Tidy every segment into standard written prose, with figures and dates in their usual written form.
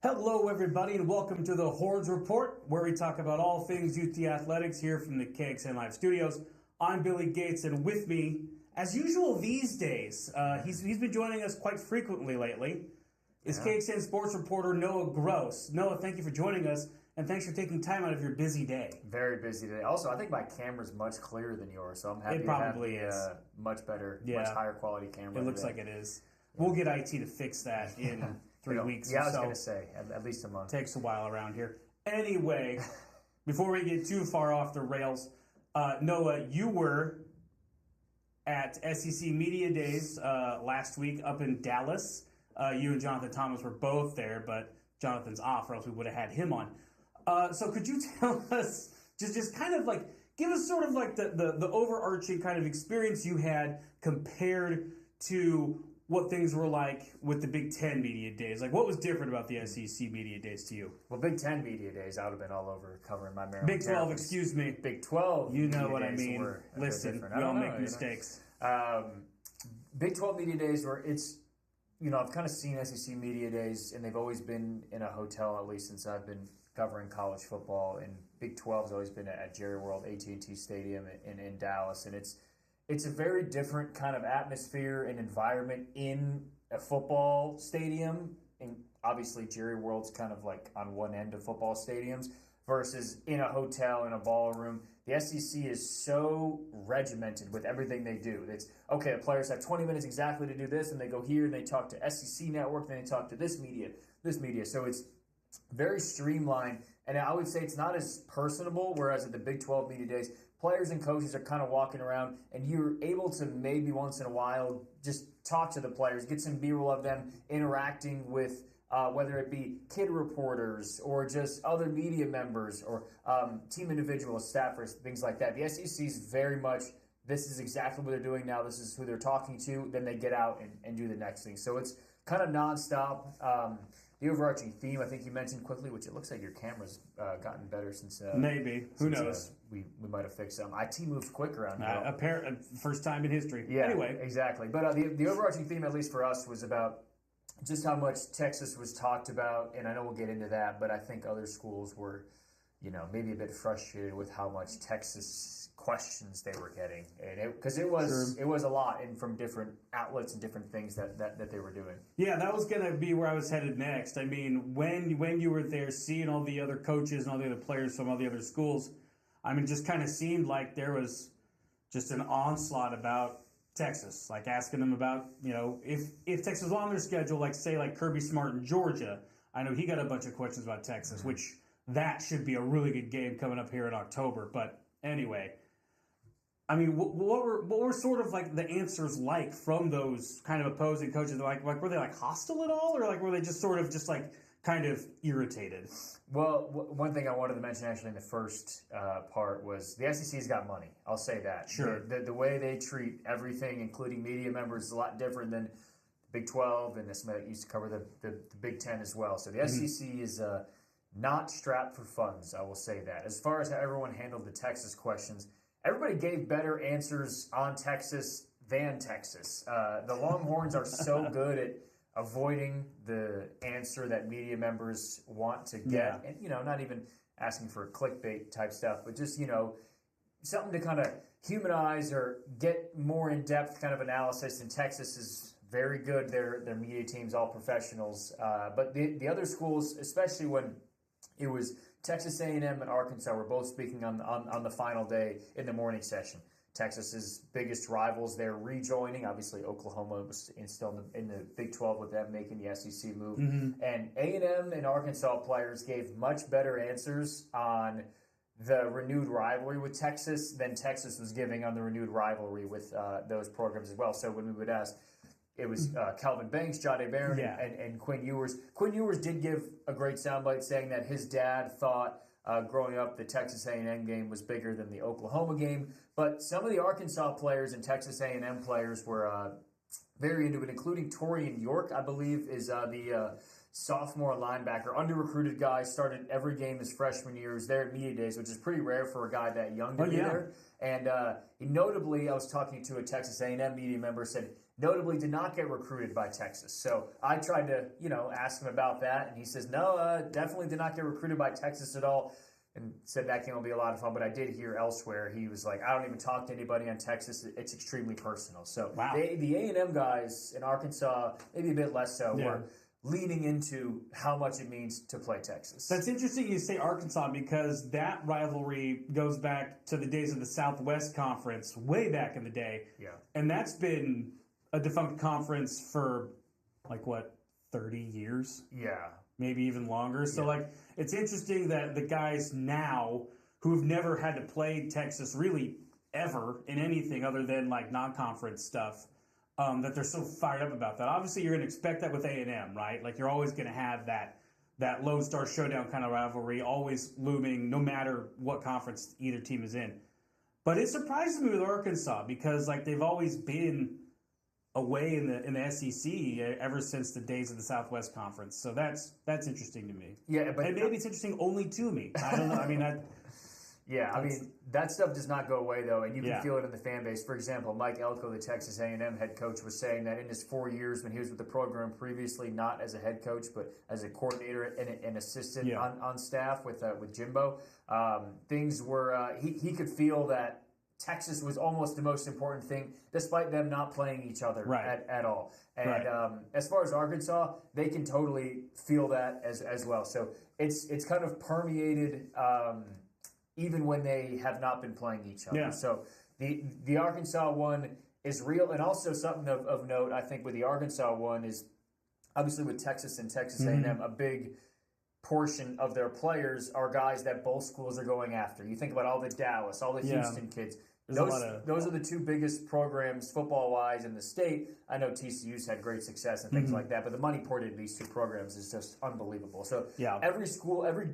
Hello, everybody, and welcome to the Horns Report, where we talk about all things UT athletics here from the KXN Live Studios. I'm Billy Gates, and with me, as usual these days, he's been joining us quite frequently lately, is KXN sports reporter Noah Gross. Noah, thank you for joining us, and thanks for taking time out of your busy day. Very busy day. Also, I think my camera's much clearer than yours, so I'm happy It probably to have is. Much better, much higher quality camera. It looks like it is. We'll get IT to fix that in 3 weeks. Yeah, I was going to say, at least a month. Takes a while around here. Anyway, before we get too far off the rails, Noah, you were at SEC Media Days last week up in Dallas. You and Jonathan Thomas were both there, but Jonathan's off, or else we would have had him on. So could you tell us, just kind of like, give us sort of like the overarching kind of experience you had compared to what things were like with the Big Ten Media Days. Like, what was different about the SEC Media Days to you? Well, Big Ten Media Days, I would have been all over covering my Maryland Big 12, Terrapins. excuse me. Big 12 You know media what I days mean. were a bit Listen, different. we I all don't make know, mistakes. Big 12 Media Days were, I've kind of seen SEC Media Days, and they've always been in a hotel, at least since I've been covering college football, and Big 12's always been at Jerry World, AT&T Stadium in Dallas, and it's a very different kind of atmosphere and environment in a football stadium, and obviously Jerry World's kind of like on one end of football stadiums versus in a hotel, in a ballroom. The SEC is so regimented with everything they do. It's, okay, the players have 20 minutes exactly to do this, and they go here and they talk to SEC Network, then they talk to this media. So it's very streamlined, and I would say it's not as personable, whereas at the Big 12 Media Days, players and coaches are kind of walking around, and you're able to maybe once in a while just talk to the players, get some B-roll of them interacting with whether it be kid reporters or just other media members or team individuals, staffers, things like that. The SEC is very much, this is exactly what they're doing now, this is who they're talking to, then they get out and do the next thing. So it's kind of nonstop. The overarching theme, I think you mentioned quickly, which it looks like your camera's gotten better since... Maybe. Who knows? We might have fixed some. IT moves quick around here. Apparent first time in history. Yeah, anyway. Exactly. But the overarching theme, at least for us, was about just how much Texas was talked about, and I know we'll get into that, but I think other schools were, maybe a bit frustrated with how much Texas questions they were getting, and because it was a lot, and from different outlets and different things that they were doing. Yeah, that was going to be where I was headed next. I mean, when you were there, seeing all the other coaches and all the other players from all the other schools, I mean, just kind of seemed like there was just an onslaught about Texas, like asking them about, if Texas was on their schedule, like say like Kirby Smart in Georgia. I know he got a bunch of questions about Texas, which that should be a really good game coming up here in October. But anyway, I mean, what were sort of like the answers like from those kind of opposing coaches? Like were they like hostile at all, or like were they just sort of just like kind of irritated? Well, one thing I wanted to mention actually in the first part was the SEC's got money. I'll say that. Sure. The way they treat everything, including media members, is a lot different than the Big 12 and this used to cover the Big 10 as well. So the SEC is not strapped for funds, I will say that. As far as how everyone handled the Texas questions, everybody gave better answers on Texas than Texas. The Longhorns are so good at avoiding the answer that media members want to get. And, not even asking for clickbait type stuff, but just, something to kind of humanize or get more in-depth kind of analysis. And Texas is very good. Their media team's all professionals. But the other schools, especially when it was Texas A&M and Arkansas, were both speaking on the final day in the morning session. Texas's biggest rivals, they're rejoining. Obviously, Oklahoma was still in the Big 12 with them making the SEC move. And A&M and Arkansas players gave much better answers on the renewed rivalry with Texas than Texas was giving on the renewed rivalry with those programs as well. So when we would ask, it was Calvin Banks, Jahdae Barron, and Quinn Ewers. Quinn Ewers did give a great soundbite saying that his dad thought growing up the Texas A&M game was bigger than the Oklahoma game. But some of the Arkansas players and Texas A&M players were very into it, including Torian York, I believe, is the sophomore linebacker, under-recruited guy, started every game his freshman year. He was there at media days, which is pretty rare for a guy that young to be there. And he notably, I was talking to a Texas A&M media member, said notably did not get recruited by Texas. So I tried to, ask him about that, and he says, no, definitely did not get recruited by Texas at all, and said that game will be a lot of fun. But I did hear elsewhere, he was like, I don't even talk to anybody on Texas. It's extremely personal. So Wow. the A&M guys in Arkansas, maybe a bit less so, were leaning into how much it means to play Texas. That's interesting you say Arkansas, because that rivalry goes back to the days of the Southwest Conference way back in the day. Yeah. And that's been a defunct conference for 30 years? Yeah. Maybe even longer. So it's interesting that the guys now who've never had to play Texas really ever in anything other than non-conference stuff, that they're so fired up about that. Obviously, you're going to expect that with A&M, right? You're always going to have that Lone Star Showdown kind of rivalry always looming, no matter what conference either team is in. But it surprises me with Arkansas because they've always been away in the SEC ever since the days of the Southwest Conference. So that's interesting to me. Yeah, but and maybe it's interesting only to me. I don't know. I mean, that stuff does not go away, though, and you can feel it in the fan base. For example, Mike Elko, the Texas A&M head coach, was saying that in his 4 years when he was with the program previously, not as a head coach, but as a coordinator and an assistant on staff with Jimbo, things were he could feel that Texas was almost the most important thing, despite them not playing each other at all. And as far as Arkansas, they can totally feel that as well. So it's kind of permeated even when they have not been playing each other. Yeah. So the Arkansas one is real. And also something of note, I think, with the Arkansas one is obviously with Texas and Texas A&M, a big portion of their players are guys that both schools are going after. You think about all the Dallas, all the Houston kids. Those are the two biggest programs football-wise in the state. I know TCU's had great success and things like that, but the money poured into these two programs is just unbelievable. So every school, every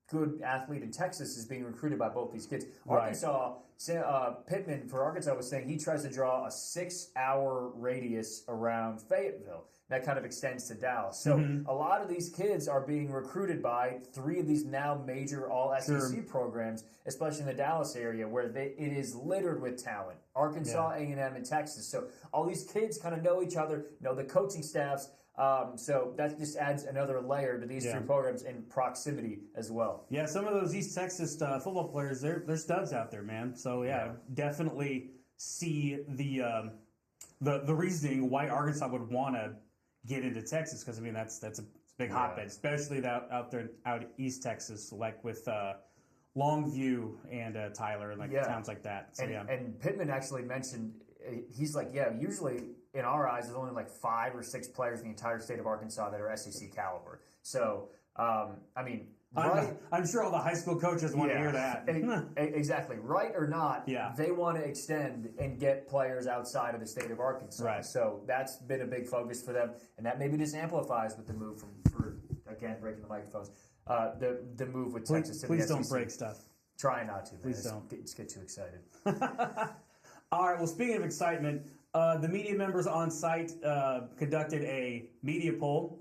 good athlete in Texas is being recruited by both these kids. Arkansas, Pittman for Arkansas was saying he tries to draw a 6-hour radius around Fayetteville. That kind of extends to Dallas. So a lot of these kids are being recruited by 3 of these now major all-SEC programs, especially in the Dallas area, where it is littered with talent. Arkansas, A&M, and Texas. So all these kids kind of know each other, know the coaching staffs. So that just adds another layer to these 3 programs in proximity as well. Yeah, some of those East Texas football players, they're studs out there, man. So definitely see the reasoning why Arkansas would want to get into Texas, because I mean that's a big hotbed, especially out East Texas, with Longview and Tyler and towns like that. So, and Pittman actually mentioned, he's like, usually in our eyes, there's only 5 or 6 players in the entire state of Arkansas that are SEC caliber. So, I mean, I'm sure all the high school coaches want to hear that. Exactly. Right or not, they want to extend and get players outside of the state of Arkansas. Right. So that's been a big focus for them, and that maybe just amplifies with the move for again, breaking the microphones, the move with Texas to the SEC. Please don't break stuff. Try not to. Please don't. Just get too excited. All right, well, speaking of excitement, the media members on site conducted a media poll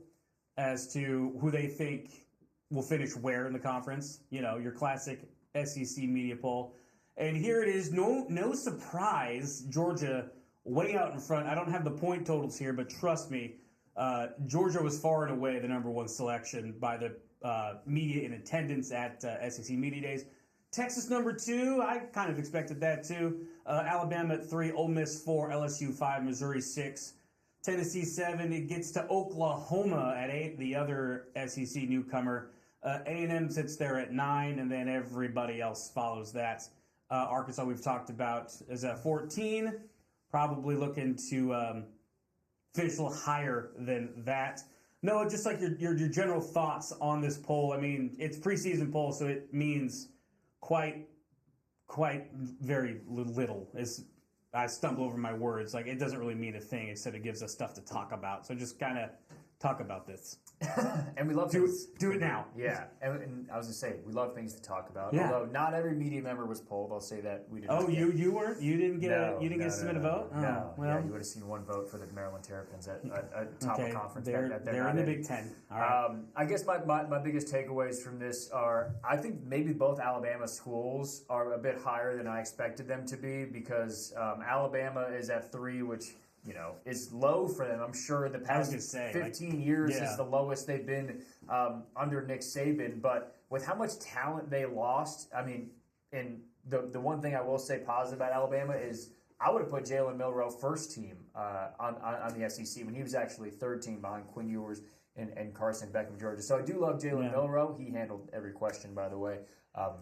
as to who they think will finish where in the conference. Your classic SEC media poll. And here it is. No surprise, Georgia way out in front. I don't have the point totals here, but trust me, Georgia was far and away the number 1 selection by the media in attendance at SEC Media Days. Texas number 2, I kind of expected that too. Alabama at 3, Ole Miss 4, LSU 5, Missouri 6, Tennessee 7. It gets to Oklahoma at 8, the other SEC newcomer. A&M sits there at 9, and then everybody else follows that. Arkansas, we've talked about, is at 14, probably looking to finish a little higher than that. Noah, just your general thoughts on this poll. I mean, it's preseason poll, so it means quite very little. I stumble over my words. It doesn't really mean a thing. Instead, it gives us stuff to talk about. So just kind of talk about this. And we love do it now. Yeah, and I was going to say, we love things to talk about. Yeah. Although not every media member was polled, I'll say that we did. Oh, you weren't? You didn't get submit a vote? Oh, no. Well, yeah, you would have seen 1 vote for the Maryland Terrapins at top of conference. They're in the Big Ten. All right. I guess my biggest takeaways from this are, I think maybe both Alabama schools are a bit higher than I expected them to be, because Alabama is at 3, which is low for them. I'm sure in the past 15 years is the lowest they've been under Nick Saban. But with how much talent they lost, I mean, and the one thing I will say positive about Alabama is I would have put Jalen Milroe first team on the SEC when he was actually third team behind Quinn Ewers and Carson Beck of Georgia. So I do love Jalen Milroe. He handled every question, by the way,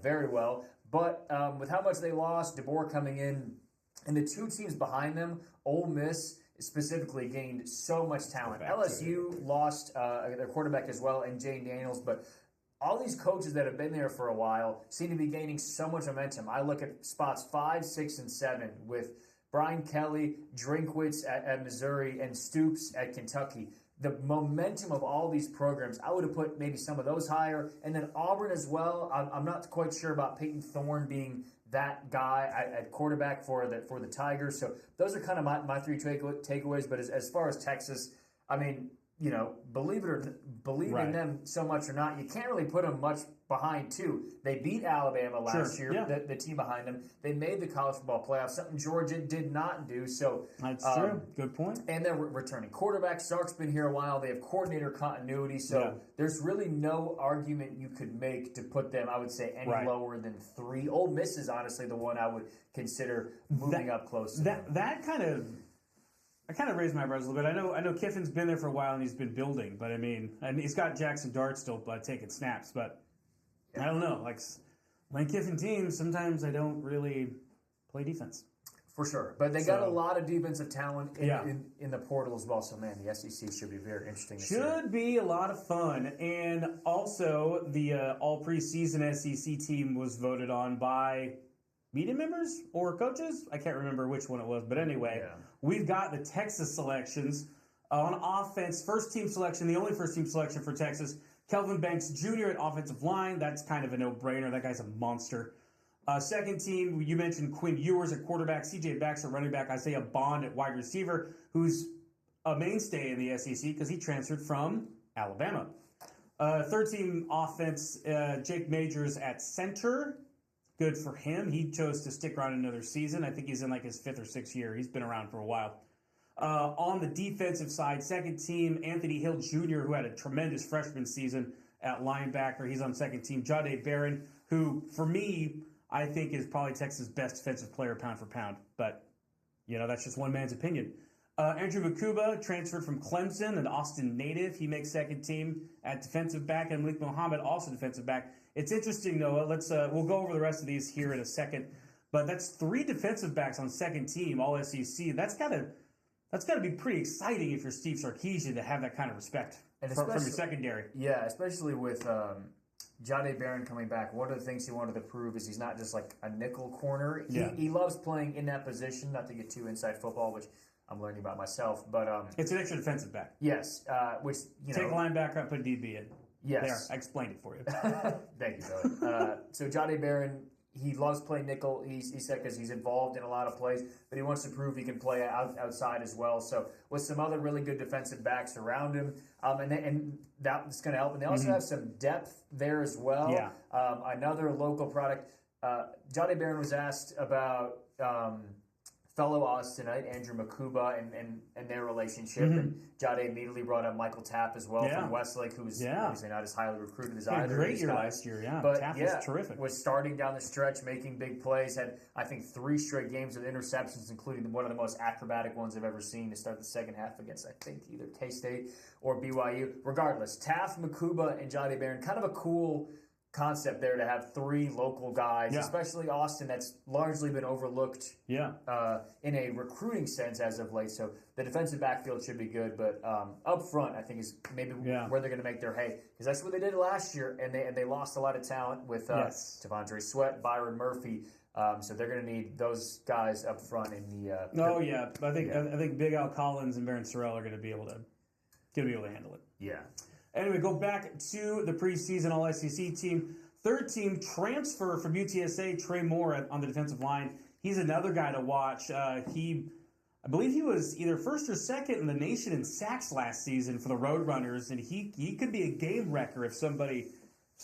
very well. But with how much they lost, DeBoer coming in, and the two teams behind them, Ole Miss specifically gained so much talent. LSU lost their quarterback as well, and Jane Daniels, but all these coaches that have been there for a while seem to be gaining so much momentum. I look at spots 5, 6, and 7 with Brian Kelly, Drinkwitz at Missouri, and Stoops at Kentucky. The momentum of all these programs, I would have put maybe some of those higher. And then Auburn as well. I'm not quite sure about Peyton Thorne being that guy at quarterback for the Tigers. So those are kind of my three takeaways. But as far as Texas, I mean, believe in them so much or not, you can't really put them much behind too. They beat Alabama last year, the team behind them. They made the college football playoff, something Georgia did not do. So that's true. Good point. And they're returning quarterback. Sark's been here a while. They have coordinator continuity. So there's really no argument you could make to put them, I would say, any lower than 3. Ole Miss is honestly the one I would consider moving up close to them. I kind of raised my eyebrows a little bit. I know Kiffin's been there for a while and he's been building, but I mean, and he's got Jackson Dart still taking snaps, but I don't know. Like Lane Kiffin teams, sometimes I don't really play defense. For sure, but they got a lot of defensive talent in the portal as well. So man, the SEC should be very interesting. Should be a lot of fun, and also the all preseason SEC team was voted on by media members or coaches. I can't remember which one it was, but anyway, we've got the Texas selections on offense. First team selection, the only first team selection for Texas. Kelvin Banks Jr. at offensive line. That's kind of a no-brainer. That guy's a monster. Second team, you mentioned Quinn Ewers at quarterback, C.J. Baxter running back, Isaiah Bond at wide receiver, who's a mainstay in the SEC because he transferred from Alabama. Third team offense, Jake Majors at center. Good for him. He chose to stick around another season. I think he's in like his 5th or 6th year. He's been around for a while. On the defensive side, second team, Anthony Hill Jr., who had a tremendous freshman season at linebacker. He's on second team. Jahdae Barron, who, for me, I think is probably Texas' best defensive player pound for pound. But, that's just one man's opinion. Andrew Makuba transferred from Clemson, an Austin native. He makes second team at defensive back. And Malik Muhammad, also defensive back. It's interesting, Noah. We'll go over the rest of these here in a second. But that's 3 defensive backs on second team, all SEC. That's got to be pretty exciting if you're Steve Sarkisian to have that kind of respect from your secondary. Yeah, especially with Jahdae Barron coming back. One of the things he wanted to prove is he's not just like a nickel corner. He loves playing in that position, not to get too inside football, which I'm learning about myself. But it's an extra defensive back. Which take linebacker and put DB in. Yes. There, I explained it for you. Thank you, Billy. So Jahdae Barron, he loves playing nickel. He said because he's involved in a lot of plays, but he wants to prove he can play outside as well. So with some other really good defensive backs around him, and that's going to help. And they also have some depth there as well. Yeah. Another local product. Jahdae Barron was asked about fellow Austinite Andrew Makuba and their relationship, and Jahdae immediately brought up Michael Tapp as well from Westlake, who was obviously not as highly recruited as either. Great year last year, but Tapp was terrific. Was starting down the stretch, making big plays. Had I think 3 straight games with interceptions, including one of the most acrobatic ones I've ever seen to start the second half against I think either K-State or BYU. Regardless, Tapp, Makuba, and Jahdae Barron, kind of a cool concept there to have 3 local guys, especially Austin, that's largely been overlooked in a recruiting sense as of late. So the defensive backfield should be good, but up front, I think is maybe where they're going to make their hay, because that's what they did last year, and they lost a lot of talent with T'Vondre Sweat, Byron Murphy. So they're going to need those guys up front in the. I think Big Al Collins and Baron Sorrell are going to be able to handle it. Yeah. Anyway, go back to the preseason All-SEC team. Third team transfer from UTSA, Trey Moore on the defensive line. He's another guy to watch. I believe he was either first or second in the nation in sacks last season for the Roadrunners, and he could be a game wrecker if somebody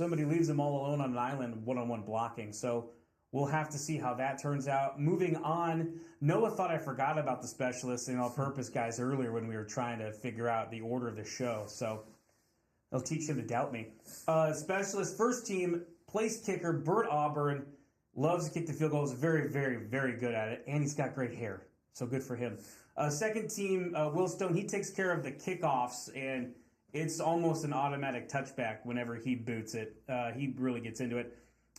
leaves him all alone on an island one-on-one blocking. So we'll have to see how that turns out. Moving on, Noah thought I forgot about the specialists and all-purpose guys earlier when we were trying to figure out the order of the show. So they'll teach him to doubt me. Specialist first team, place kicker, Bert Auburn. Loves to kick the field goals. Very, very, very good at it. And he's got great hair. So good for him. Second team, Will Stone. He takes care of the kickoffs, and it's almost an automatic touchback whenever he boots it. He really gets into it.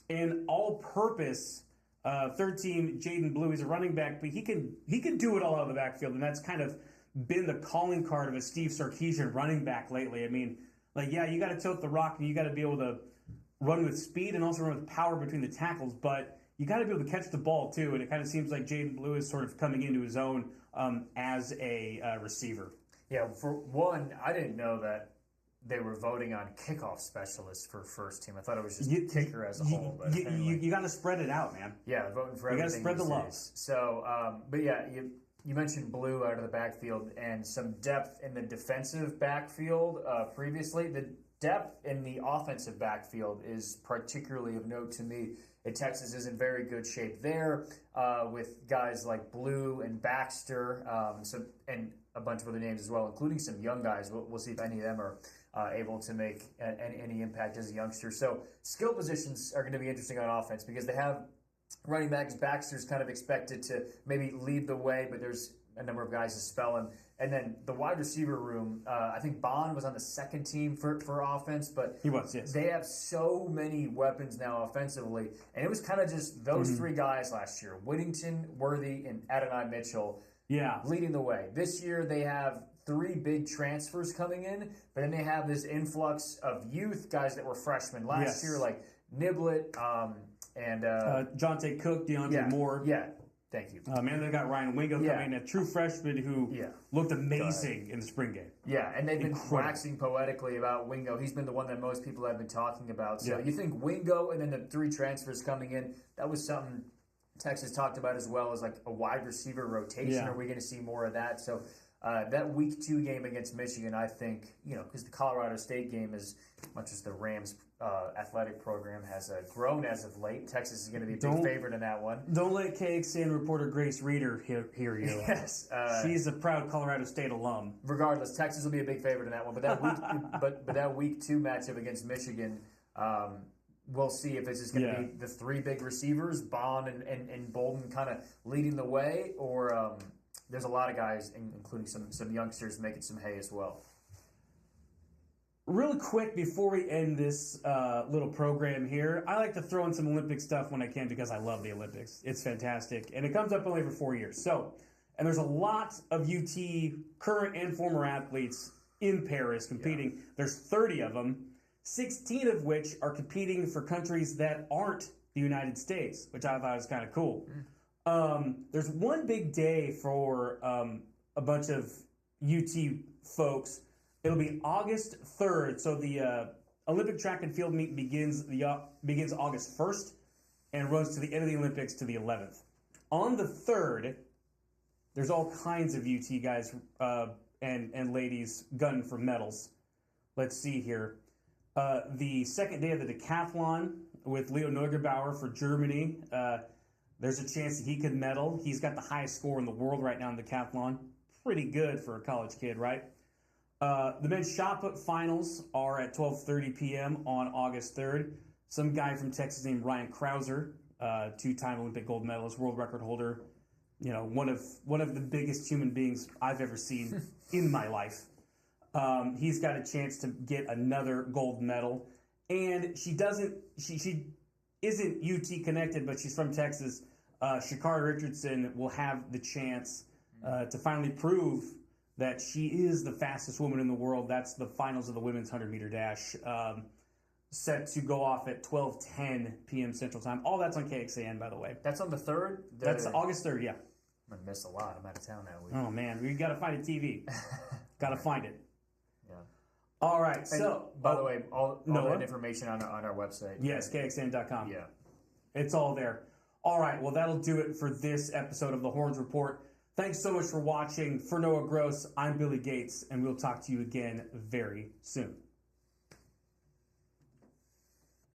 And all-purpose, third team, Jaden Blue. He's a running back, but he can do it all out of the backfield, and that's kind of been the calling card of a Steve Sarkisian running back lately. I mean, like, yeah, you got to tilt the rock, and you got to be able to run with speed and also run with power between the tackles, but you got to be able to catch the ball, too, and it kind of seems like Jaden Blue is sort of coming into his own as a receiver. Yeah, for one, I didn't know that they were voting on kickoff specialists for first team. I thought it was just kicker as a whole. But you got to spread it out, man. Yeah, voting for everything. You got to spread the love. So, but yeah, you mentioned Blue out of the backfield and some depth in the defensive backfield previously. The depth in the offensive backfield is particularly of note to me. Texas is in very good shape there with guys like Blue and Baxter, and a bunch of other names as well, including some young guys. We'll see if any of them are able to make any impact as a youngster. So skill positions are going to be interesting on offense because they have running backs. Baxter's kind of expected to maybe lead the way, but there's a number of guys to spell him. And then the wide receiver room, I think Bond was on the second team for offense, but he was, yes. They have so many weapons now offensively, and it was kind of just those three guys last year, Whittington, Worthy, and Adonai Mitchell leading the way. This year they have three big transfers coming in, but then they have this influx of youth guys that were freshmen last year, like Niblett and Jonte Cook, DeAndre Moore. Yeah. Thank you. Man, they got Ryan Wingo coming, a true freshman who looked amazing in the spring game. Yeah, and they've been waxing poetically about Wingo. He's been the one that most people have been talking about. So you think Wingo and then the three transfers coming in, that was something Texas talked about as well as like a wide receiver rotation. Yeah. Are we going to see more of that? So that week 2 game against Michigan, I think, because the Colorado State game, as much as the Rams athletic program has grown as of late, Texas is going to be a big favorite in that one. Don't let KXAN reporter Grace Reeder hear you. Yes. She's a proud Colorado State alum. Regardless, Texas will be a big favorite in that one. But that week, but that week 2 matchup against Michigan, we'll see if this is going to be the three big receivers, Bond and Bolden, kind of leading the way, or there's a lot of guys, including some youngsters, making some hay as well. Really quick before we end this little program here, I like to throw in some Olympic stuff when I can because I love the Olympics. It's fantastic, and it comes up only every 4 years. So, and there's a lot of UT current and former athletes in Paris competing. Yeah. There's 30 of them, 16 of which are competing for countries that aren't the United States, which I thought was kind of cool. There's one big day for a bunch of UT folks. It'll be August 3rd. So the Olympic track and field meet begins August 1st and runs to the end of the Olympics to the 11th. On the 3rd, there's all kinds of UT guys and ladies gunning for medals. Let's see here. The second day of the decathlon with Leo Neugebauer for Germany. There's a chance that he could medal. He's got the highest score in the world right now in the decathlon. Pretty good for a college kid, right? The men's shot put finals are at 12:30 p.m. on August 3rd. Some guy from Texas named Ryan Krauser, 2-time Olympic gold medalist, world record holder, one of the biggest human beings I've ever seen in my life. He's got a chance to get another gold medal, and she isn't UT connected, but she's from Texas. Sha'Carri Richardson will have the chance to finally prove that she is the fastest woman in the world. That's the finals of the women's 100-meter dash, set to go off at 12:10 p.m. Central Time. All that's on KXAN, by the way. That's on the 3rd? That's August 3rd, yeah. I'm going to miss a lot. I'm out of town that week. Oh, man. We got to find a TV. Got to find it. Yeah. All right. And so, by the way, all that information on our website. Yes, KXAN.com. Yeah. It's all there. All right. Well, that'll do it for this episode of the Horns Report. Thanks so much for watching. For Noah Gross, I'm Billy Gates, and we'll talk to you again very soon.